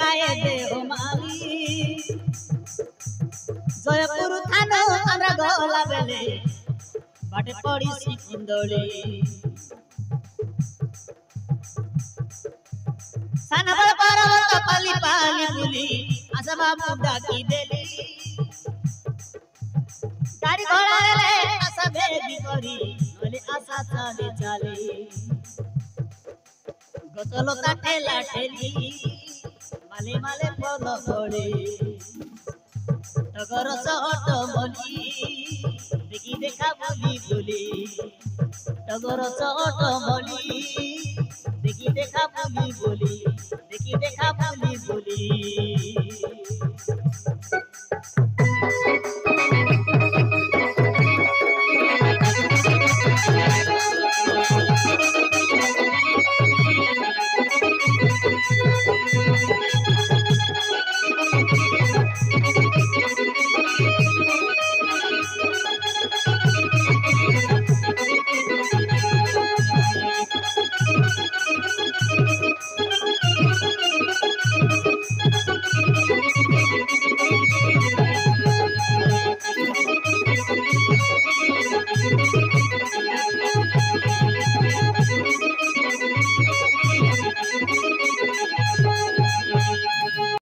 গায়ে দেহ মালি জয়পুর থানো আমরা গলা বেলে বাটে পড়িছি কুন্দলি সানাবার পারাবত পালি পালি বুলি আশা বাবু ডাকি দেলি গাড়ি ঘোড়া এলে আশা বেগি করি নলে আশা চালে চালে গতলতা ঠেলা ঠেলি মালে মালে ফল পড়ে টগর চট বলি দেখি দেখা বলি বলি টগর চট বলি দেখি দেখা বলি বলি